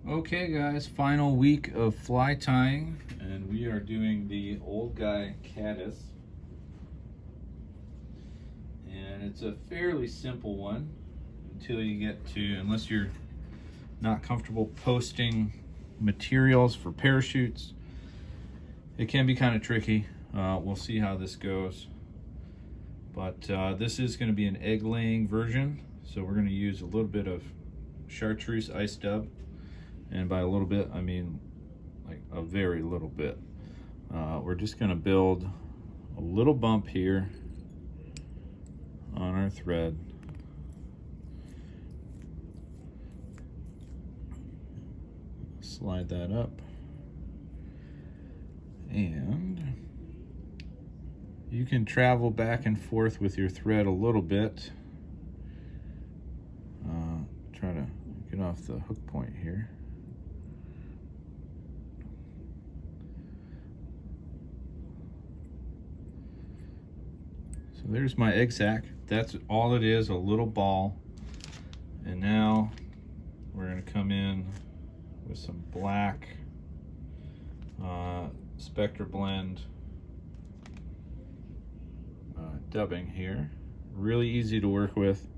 Okay guys, final week of fly tying, and we are doing the old Guy Caddis. And it's a fairly simple one until you get to, unless you're not comfortable posting materials for parachutes, it can be kind of tricky. We'll see how this goes. But this is going to be an egg laying version, so we're going to use a little bit of chartreuse ice dub. And by a little bit, I mean like a very little bit. We're just gonna build a little bump here on our thread. Slide that up. And you can travel back and forth with your thread a little bit. Try to get off the hook point here. So there's my egg sac. That's all it is, a little ball. And now we're gonna come in with some black Spectra Blend dubbing here. Really easy to work with.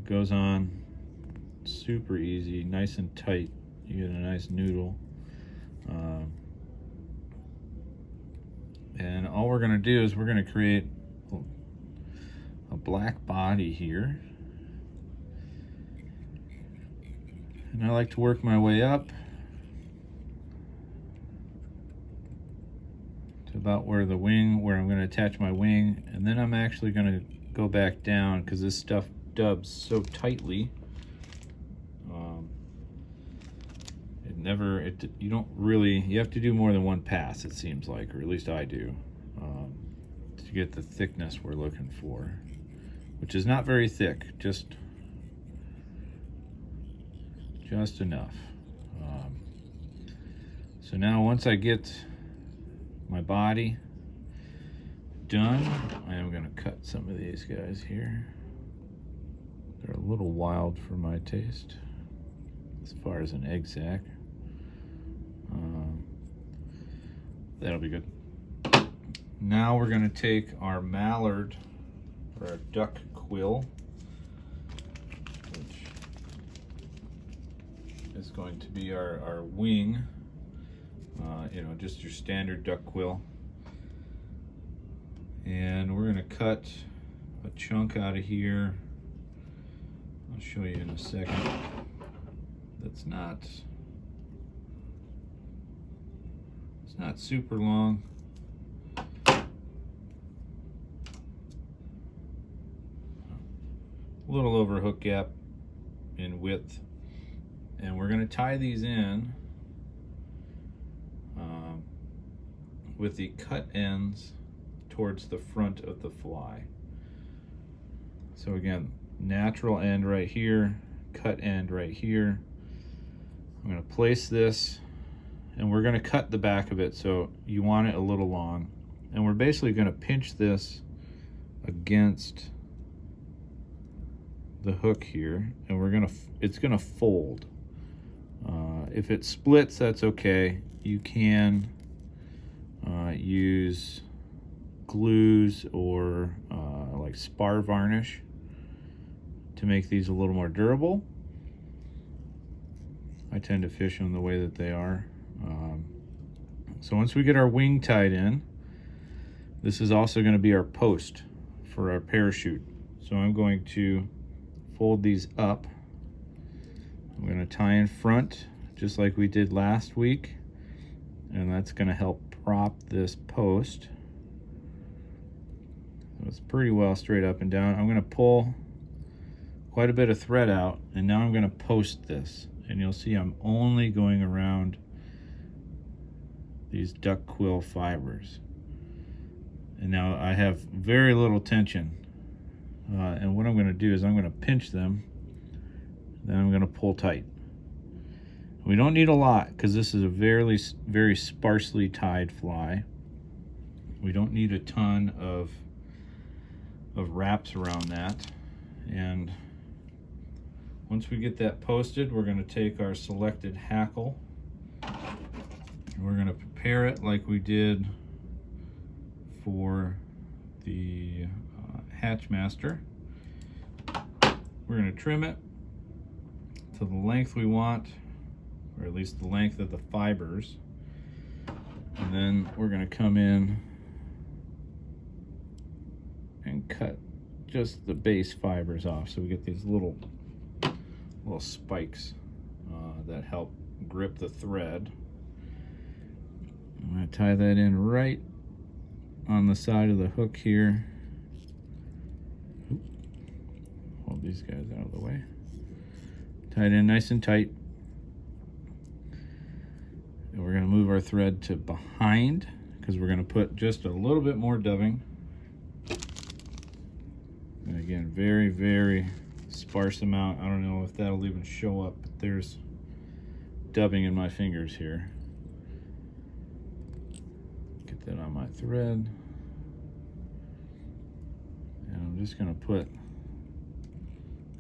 Goes on super easy, nice and tight. You get a nice noodle. And all we're gonna do is we're gonna create a black body here. And I like to work my way up to about where the wing, where I'm going to attach my wing, and then I'm actually going to go back down because this stuff dubs so tightly. You don't really, you have to do more than one pass, it seems like, or at least I do, to get the thickness we're looking for, which is not very thick, just enough. So now once I get my body done, I am going to cut some of these guys here. They're a little wild for my taste as far as an egg sac. That'll be good. Now we're going to take our mallard, or our duck quill, which is going to be our wing, you know, just your standard duck quill. And we're going to cut a chunk out of here. I'll show you in a second. That's not, it's not super long. A little over hook gap in width. And we're going to tie these in with the cut ends towards the front of the fly. So again, natural end right here, cut end right here. I'm going to place this, and we're going to cut the back of it, so you want it a little long. And we're basically going to pinch this against the hook here, and it's going to fold. If it splits, that's okay. You can use glues or like spar varnish to make these a little more durable. I tend to fish them the way that they are. So once we get our wing tied in, this is also going to be our post for our parachute. So I'm going to fold these up. I'm going to tie in front just like we did last week, and that's going to help prop this post. So it's pretty well straight up and down. I'm going to pull quite a bit of thread out, and now I'm going to post this, and you'll see I'm only going around these duck quill fibers. And now I have very little tension, and what I'm going to do is I'm going to pinch them, then I'm going to pull tight. We don't need a lot because this is a very sparsely tied fly. We don't need a ton of wraps around that. And Once we get that posted, we're going to take our selected hackle and we're going to prepare it like we did for the Hatchmaster. We're going to trim it to the length we want, or at least the length of the fibers. And then we're going to come in and cut just the base fibers off, so we get these little spikes that help grip the thread. I'm going to tie that in right on the side of the hook here. Hold these guys out of the way. Tie it in nice and tight. And we're going to move our thread to behind because we're going to put just a little bit more dubbing. And again, very, very sparse amount. I don't know if that'll even show up, but there's dubbing in my fingers here. Get that on my thread. And I'm just going to put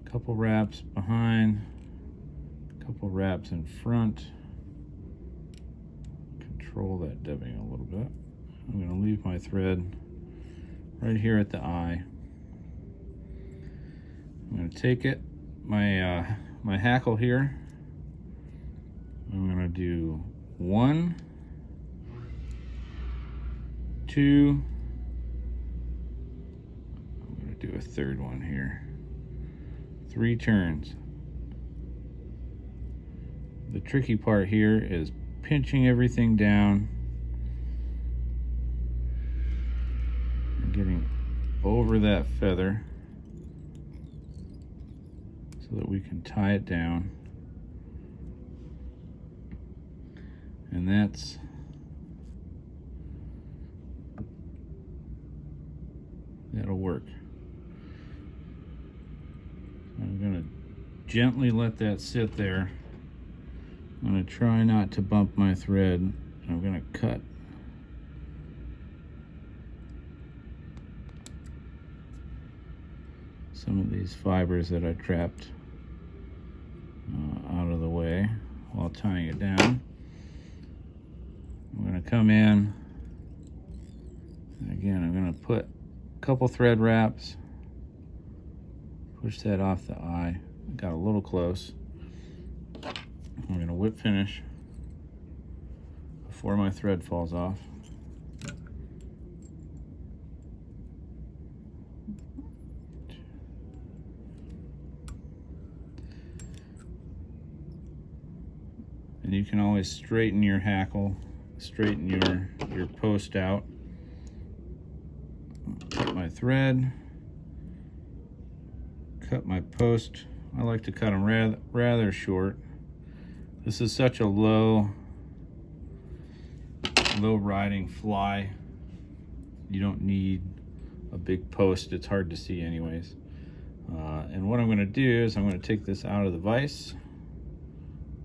a couple wraps behind, a couple wraps in front. Control that dubbing a little bit. I'm going to leave my thread right here at the eye. I'm going to take it, my hackle here. I'm going to do 1, 2. I'm going to do a third one here. 3 turns. The tricky part here is pinching everything down and getting over that feather so that we can tie it down. And that'll work. I'm going to gently let that sit there. I'm going to try not to bump my thread. I'm going to cut some of these fibers that I trapped out of the way while tying it down. I'm going to come in, and again I'm going to put a couple thread wraps, push that off the eye. I got a little close. I'm going to whip finish before my thread falls off. And you can always straighten your hackle, straighten your post out. Cut my thread, cut my post. I like to cut them rather short. This is such a low riding fly. You don't need a big post. It's hard to see anyways. And what I'm going to do is I'm going to take this out of the vise.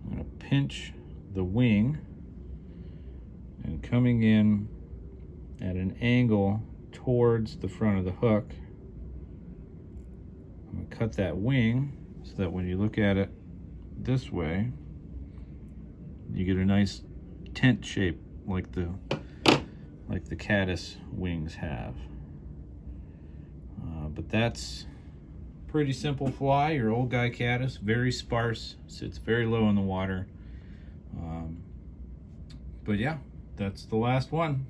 I'm going to pinch the wing, and coming in at an angle towards the front of the hook, I'm going to cut that wing so that when you look at it this way, you get a nice tent shape like the caddis wings have. But that's pretty simple fly, your old Guy Caddis, very sparse, sits very low in the water. But yeah, that's the last one.